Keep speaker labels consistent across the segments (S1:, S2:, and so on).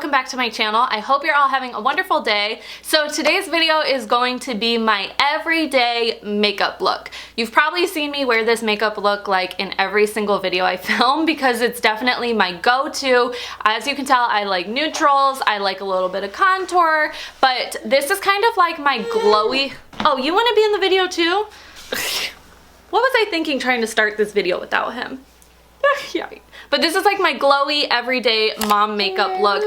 S1: welcome back to my channel. I hope you're all having a wonderful day. So today's video is going to be my everyday makeup look. You've probably seen me wear this makeup look like in every single video I film because it's definitely my go-to. As you can tell, I like neutrals, I like a little bit of contour, but this is kind of like my glowy... Oh, you want to be in the video too? What was I thinking trying to start this video without him? Yeah. But this is like my glowy everyday mom makeup look.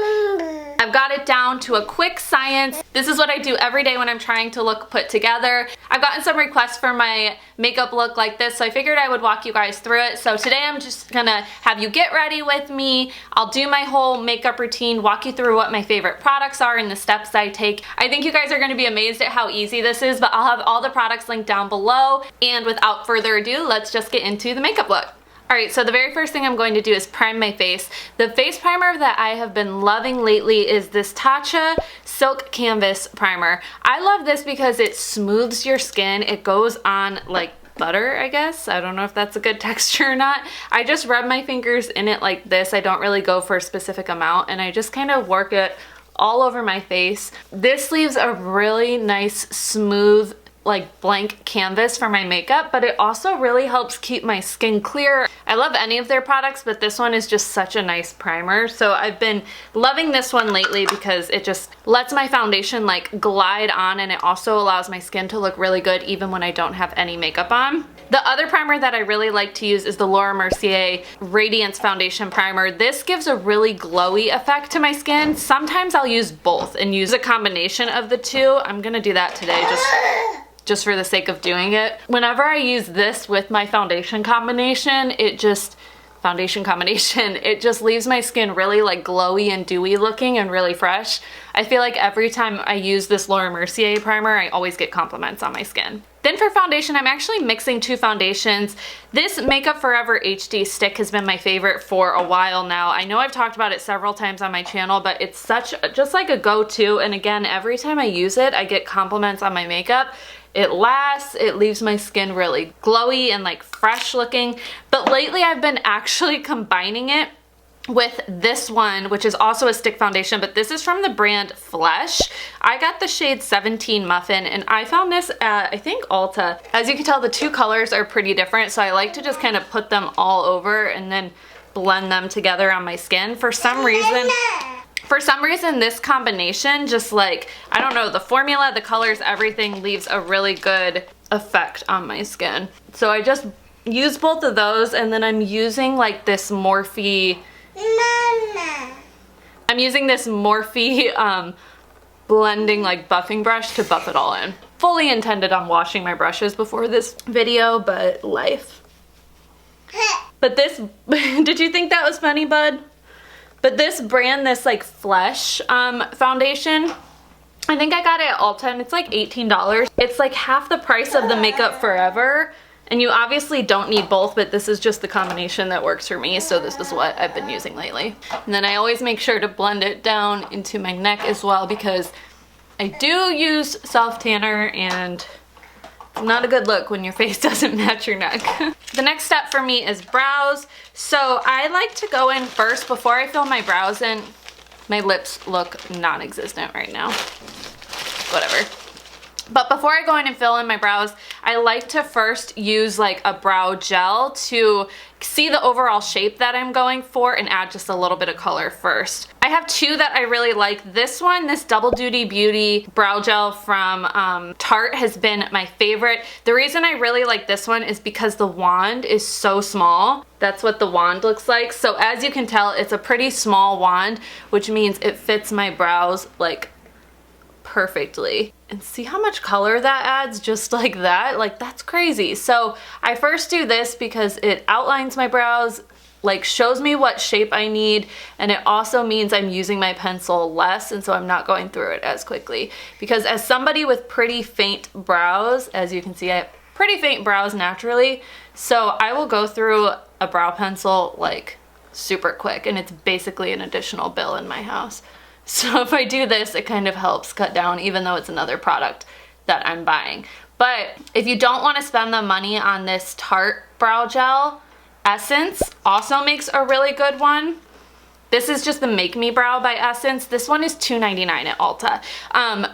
S1: I've got it down to a quick science. This is what I do every day when I'm trying to look put together. I've gotten some requests for my makeup look like this, so I figured I would walk you guys through it. So today I'm just gonna have you get ready with me. I'll do my whole makeup routine, walk you through what my favorite products are and the steps I take. I think you guys are gonna be amazed at how easy this is, but I'll have all the products linked down below. And without further ado, let's just get into the makeup look. Alright, so the very first thing I'm going to do is prime my face. The face primer that I have been loving lately is this Tatcha Silk Canvas Primer. I love this because it smooths your skin. It goes on like butter, I guess. I don't know if that's a good texture or not. I just rub my fingers in it like this. I don't really go for a specific amount, and I just kind of work it all over my face. This leaves a really nice, smooth, like blank canvas for my makeup, but it also really helps keep my skin clear. I love any of their products, but this one is just such a nice primer. So I've been loving this one lately because it just lets my foundation like glide on, and it also allows my skin to look really good even when I don't have any makeup on. The other primer that I really like to use is the Laura Mercier Radiance Foundation Primer. This gives a really glowy effect to my skin. Sometimes I'll use both and use a combination of the two. I'm gonna do that today just for the sake of doing it. Whenever I use this with my foundation combination, it just leaves my skin really like glowy and dewy looking and really fresh. I feel like every time I use this Laura Mercier primer, I always get compliments on my skin. Then for foundation, I'm actually mixing two foundations. This Makeup Forever HD stick has been my favorite for a while now. I know I've talked about it several times on my channel, but it's just like a go-to, and again, every time I use it, I get compliments on my makeup. It lasts, it leaves my skin really glowy and like fresh looking. But lately I've been actually combining it with this one, which is also a stick foundation, but this is from the brand Flesh. I got the shade 17 Muffin, and I found this at, I think, Ulta. As you can tell, the two colors are pretty different, so I like to just kind of put them all over and then blend them together on my skin. For some reason, this combination just like, I don't know, the formula, the colors, everything leaves a really good effect on my skin. So I just use both of those, and then I'm using like this Morphe blending like buffing brush to buff it all in. Fully intended on washing my brushes before this video, but life. But this, did you think that was funny, bud? But this brand, this like Flesh foundation, I think I got it at Ulta, and it's like $18. It's like half the price of the Makeup Forever, and you obviously don't need both, but this is just the combination that works for me, so this is what I've been using lately. And then I always make sure to blend it down into my neck as well, because I do use self-tanner, and it's not a good look when your face doesn't match your neck. The next step for me is brows. So I like to go in first before I fill my brows in. My lips look non-existent right now. Whatever. But before I go in and fill in my brows, I like to first use like a brow gel to see the overall shape that I'm going for and add just a little bit of color first. I have two that I really like. This one, this Double Duty Beauty brow gel from Tarte, has been my favorite. The reason I really like this one is because the wand is so small. That's what the wand looks like. So as you can tell, it's a pretty small wand, which means it fits my brows like perfectly. And see how much color that adds just like that? Like, that's crazy. So I first do this because it outlines my brows, like shows me what shape I need, and it also means I'm using my pencil less, and so I'm not going through it as quickly. Because as somebody with pretty faint brows, as you can see, I have pretty faint brows naturally, so I will go through a brow pencil like super quick, and it's basically an additional bill in my house. So if I do this, it kind of helps cut down, even though it's another product that I'm buying. But if you don't want to spend the money on this Tarte brow gel, Essence also makes a really good one. This is just the Make Me Brow by Essence. This one is $2.99 at Ulta.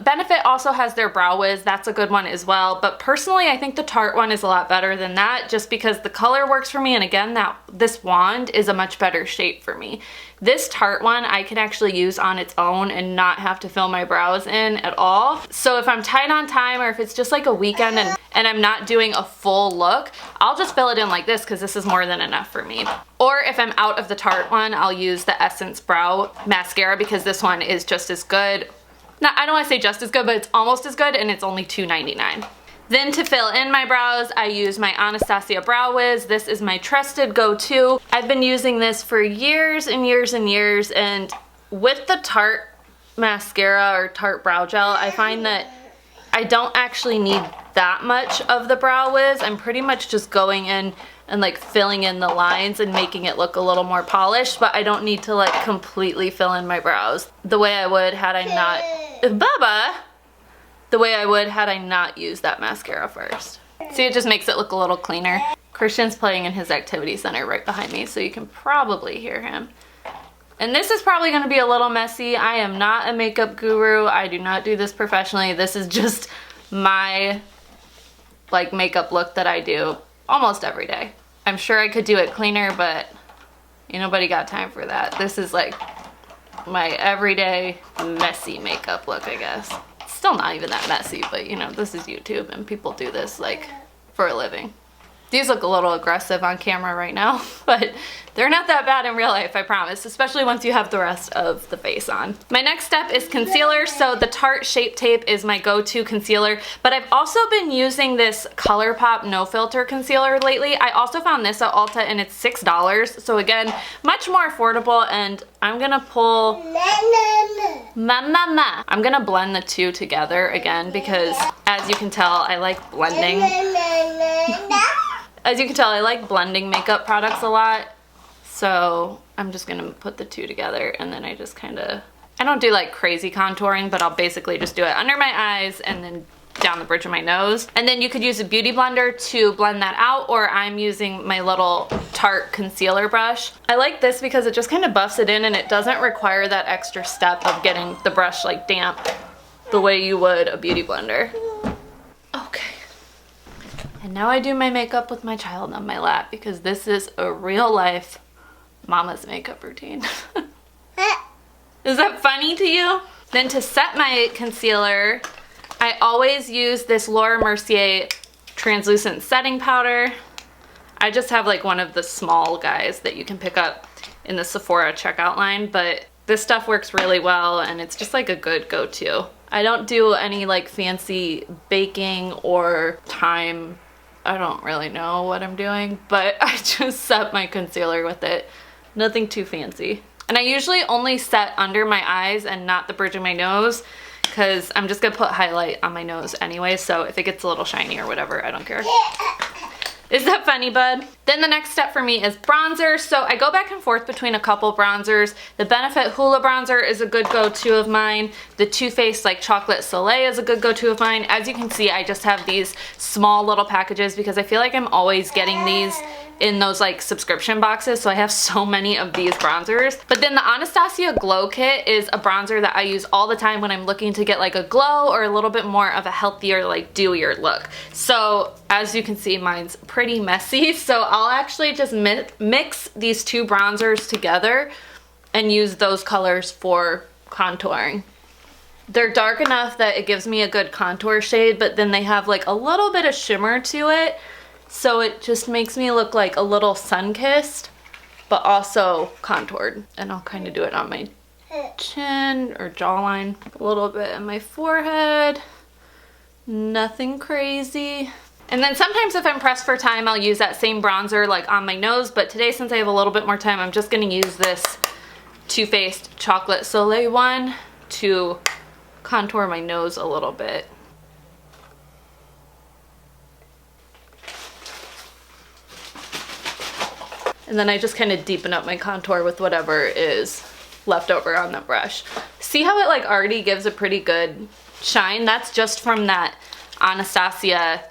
S1: Benefit also has their Brow Wiz. That's a good one as well. But personally, I think the Tarte one is a lot better than that just because the color works for me. And again, this wand is a much better shape for me. This Tarte one I can actually use on its own and not have to fill my brows in at all. So if I'm tight on time or if it's just like a weekend and I'm not doing a full look, I'll just fill it in like this because this is more than enough for me. Or if I'm out of the Tarte one, I'll use the Essence Brow Mascara because this one is just as good. Now, I don't want to say just as good, but it's almost as good and it's only $2.99. Then to fill in my brows, I use my Anastasia Brow Wiz. This is my trusted go-to. I've been using this for years and years and years, and with the Tarte mascara or Tarte brow gel, I find that I don't actually need that much of the Brow Wiz. I'm pretty much just going in and like filling in the lines and making it look a little more polished, but I don't need to like completely fill in my brows the way I would had I not... Baba! The way I would had I not used that mascara first. See, it just makes it look a little cleaner. Christian's playing in his activity center right behind me, so you can probably hear him. And this is probably gonna be a little messy. I am not a makeup guru. I do not do this professionally. This is just my like makeup look that I do almost every day. I'm sure I could do it cleaner, but ain't nobody got time for that. This is like my everyday messy makeup look, I guess. Still not even that messy, but you know, this is YouTube and people do this like for a living. These look a little aggressive on camera right now, but they're not that bad in real life, I promise, especially once you have the rest of the face on. My next step is concealer. So the Tarte Shape Tape is my go-to concealer, but I've also been using this ColourPop No Filter concealer lately. I also found this at Ulta and it's $6. So again, much more affordable, and I'm gonna pull... I'm gonna blend the two together again because as you can tell, I like blending. As you can tell, I like blending makeup products a lot. So I'm just gonna put the two together and then I just kinda, I don't do like crazy contouring, but I'll basically just do it under my eyes and then down the bridge of my nose. And then you could use a beauty blender to blend that out, or I'm using my little Tarte concealer brush. I like this because it just kind of buffs it in and it doesn't require that extra step of getting the brush like damp the way you would a beauty blender. Okay. And now I do my makeup with my child on my lap because this is a real life mama's makeup routine. Is that funny to you? Then to set my concealer, I always use this Laura Mercier translucent setting powder. I just have like one of the small guys that you can pick up in the Sephora checkout line, but this stuff works really well and it's just like a good go-to. I don't do any like fancy baking or time. I don't really know what I'm doing, but I just set my concealer with it. Nothing too fancy. And I usually only set under my eyes and not the bridge of my nose because I'm just gonna put highlight on my nose anyway, so if it gets a little shiny or whatever, I don't care. Is that funny, bud? Then the next step for me is bronzer. So I go back and forth between a couple bronzers. The Benefit Hoola bronzer is a good go-to of mine. The Too Faced like Chocolate Soleil is a good go-to of mine. As you can see, I just have these small little packages because I feel like I'm always getting these in those like subscription boxes, so I have so many of these bronzers. But then the Anastasia Glow Kit is a bronzer that I use all the time when I'm looking to get like a glow or a little bit more of a healthier, like dewier look. So as you can see, mine's pretty messy, so I'll actually just mix these two bronzers together and use those colors for contouring. They're dark enough that it gives me a good contour shade, but then they have like a little bit of shimmer to it. So it just makes me look like a little sun-kissed, but also contoured. And I'll kind of do it on my chin or jawline, a little bit on my forehead. Nothing crazy. And then sometimes if I'm pressed for time, I'll use that same bronzer like on my nose. But today, since I have a little bit more time, I'm just gonna use this Too Faced Chocolate Soleil one to contour my nose a little bit. And then I just kind of deepen up my contour with whatever is left over on the brush. See how it like already gives a pretty good shine? That's just from that Anastasia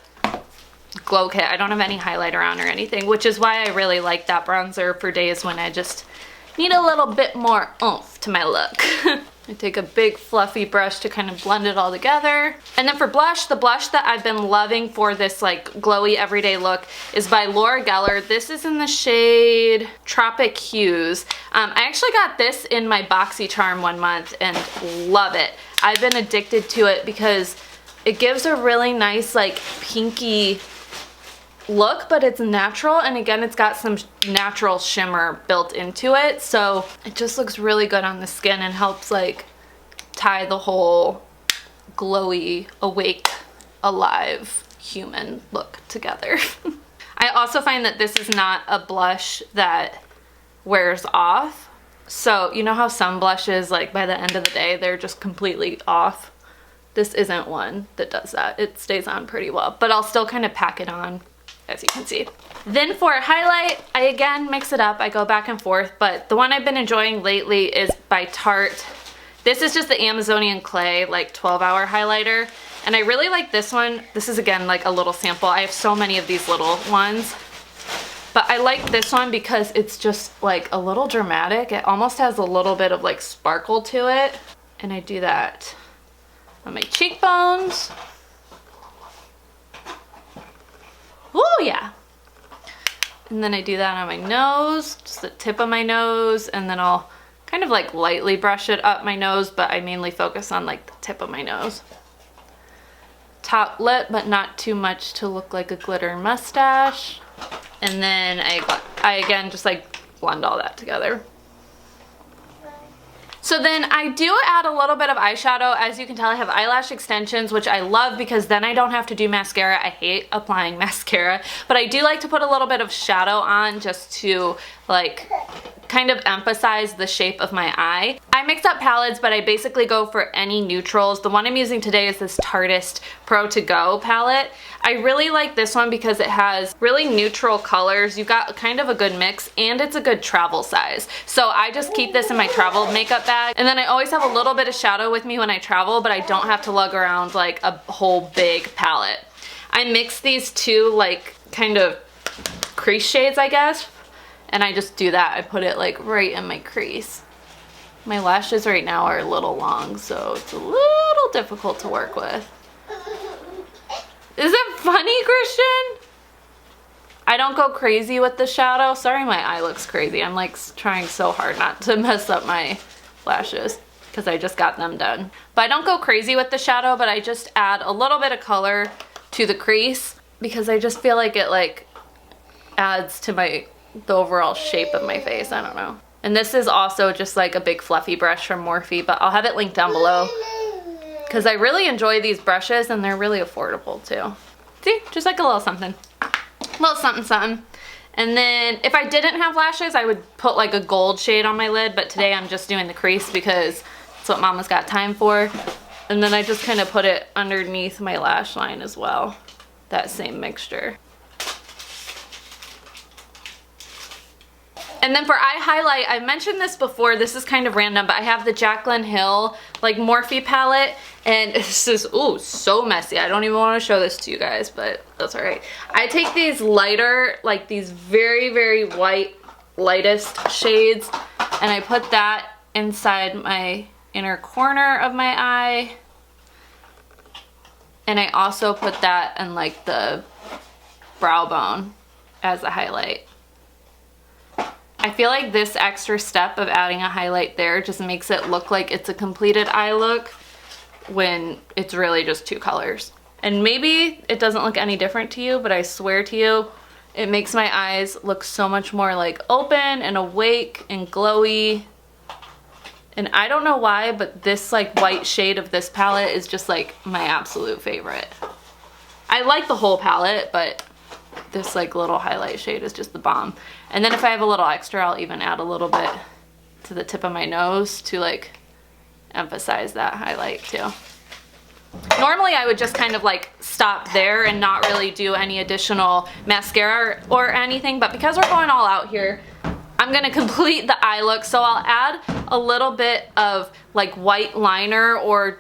S1: Glow Kit. I don't have any highlighter on or anything, which is why I really like that bronzer for days when I just need a little bit more oomph to my look. I take a big fluffy brush to kind of blend it all together. And then for blush, the blush that I've been loving for this like glowy everyday look is by Laura Geller. This is in the shade Tropic Hues. I actually got this in my BoxyCharm one month and love it. I've been addicted to it because it gives a really nice like pinky look, but it's natural, and again it's got some natural shimmer built into it, so it just looks really good on the skin and helps like tie the whole glowy, awake, alive human look together. I also find that this is not a blush that wears off, so you know how some blushes, like by the end of the day they're just completely off? This isn't one that does that. It stays on pretty well, but I'll still kind of pack it on, as you can see. Then for a highlight, I again mix it up. I go back and forth, but the one I've been enjoying lately is by Tarte. This is just the Amazonian Clay, like 12-hour highlighter. And I really like this one. This is again like a little sample. I have so many of these little ones. But I like this one because it's just like a little dramatic. It almost has a little bit of like sparkle to it. And I do that on my cheekbones. Oh yeah. And then I do that on my nose, just the tip of my nose, and then I'll kind of like lightly brush it up my nose, but I mainly focus on like the tip of my nose. Top lip, but not too much to look like a glitter mustache. And then I again just like blend all that together. So then I do add a little bit of eyeshadow. As you can tell, I have eyelash extensions, which I love because then I don't have to do mascara. I hate applying mascara, but I do like to put a little bit of shadow on just to like kind of emphasize the shape of my eye. I mix up palettes, but I basically go for any neutrals. The one I'm using today is this Tarteist Pro To Go palette. I really like this one because it has really neutral colors. You got kind of a good mix, and it's a good travel size. So I just keep this in my travel makeup bag, and then I always have a little bit of shadow with me when I travel, but I don't have to lug around like a whole big palette. I mix these two like kind of crease shades, I guess, and I just do that. I put it like right in my crease. My lashes right now are a little long, so it's a little difficult to work with. Is it funny, Christian? I don't go crazy with the shadow. Sorry, my eye looks crazy. I'm like trying so hard not to mess up my lashes because I just got them done. But I don't go crazy with the shadow, but I just add a little bit of color to the crease because I just feel like it like adds to the overall shape of my face. I don't know. And this is also just like a big fluffy brush from Morphe, but I'll have it linked down below because I really enjoy these brushes and they're really affordable too. See, just like a little something. A little something something. And then if I didn't have lashes, I would put like a gold shade on my lid, but today I'm just doing the crease because that's what Mama's got time for. And then I just kind of put it underneath my lash line as well, that same mixture. And then for eye highlight, I mentioned this before, this is kind of random, but I have the Jaclyn Hill like Morphe palette, and this is, ooh, so messy. I don't even want to show this to you guys, but that's all right. I take these lighter, like these very, very white, lightest shades, and I put that inside my inner corner of my eye. And I also put that in like the brow bone as a highlight. I feel like this extra step of adding a highlight there just makes it look like it's a completed eye look when it's really just two colors. And maybe it doesn't look any different to you, but I swear to you, it makes my eyes look so much more like open and awake and glowy. And I don't know why, but this like white shade of this palette is just like my absolute favorite. I like the whole palette, but this like little highlight shade is just the bomb. And then if I have a little extra, I'll even add a little bit to the tip of my nose to like emphasize that highlight too. Normally I would just kind of like stop there and not really do any additional mascara or anything, but because we're going all out here, I'm gonna complete the eye look. So I'll add a little bit of like white liner or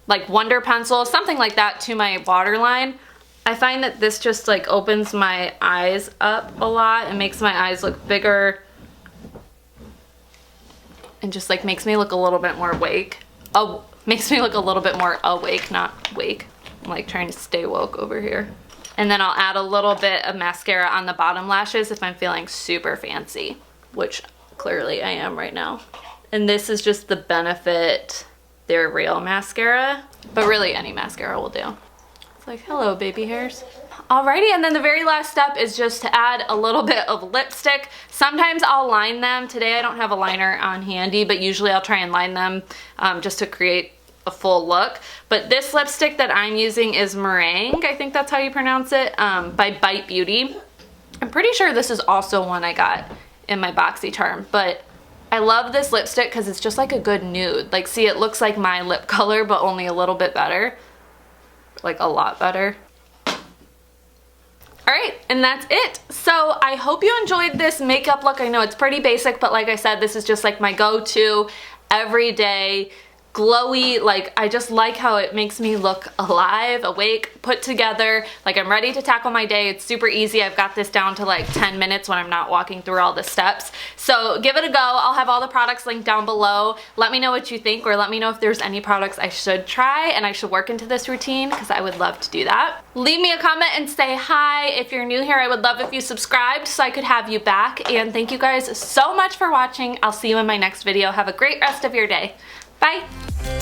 S1: like Wonder Pencil, something like that to my waterline. I find that this just like opens my eyes up a lot and makes my eyes look bigger and just like makes me look a little bit more awake. Oh, makes me look a little bit more awake, not wake. I'm like trying to stay woke over here. And then I'll add a little bit of mascara on the bottom lashes if I'm feeling super fancy, which clearly I am right now. And this is just the Benefit They're Real mascara, but really any mascara will do. It's like, hello baby hairs. Alrighty, and then the very last step is just to add a little bit of lipstick. Sometimes I'll line them. Today I don't have a liner on handy, but usually I'll try and line them just to create a full look. But this lipstick that I'm using is Meringue, I think that's how you pronounce it, by Bite Beauty. I'm pretty sure this is also one I got in my BoxyCharm, but I love this lipstick because it's just like a good nude. Like, see, it looks like my lip color, but only a little bit better. Like, a lot better. Alright, and that's it. So I hope you enjoyed this makeup look. I know it's pretty basic, but like I said, this is just like my go-to everyday glowy. Like, I just like how it makes me look alive, awake, put together, like I'm ready to tackle my day. It's super easy. I've got this down to like 10 minutes when I'm not walking through all the steps. So give it a go. I'll have all the products linked down below. Let me know what you think, or let me know if there's any products I should try and I should work into this routine, because I would love to do that. Leave me a comment and say hi. If you're new here, I would love if you subscribed so I could have you back. And thank you guys so much for watching. I'll see you in my next video. Have a great rest of your day. Bye.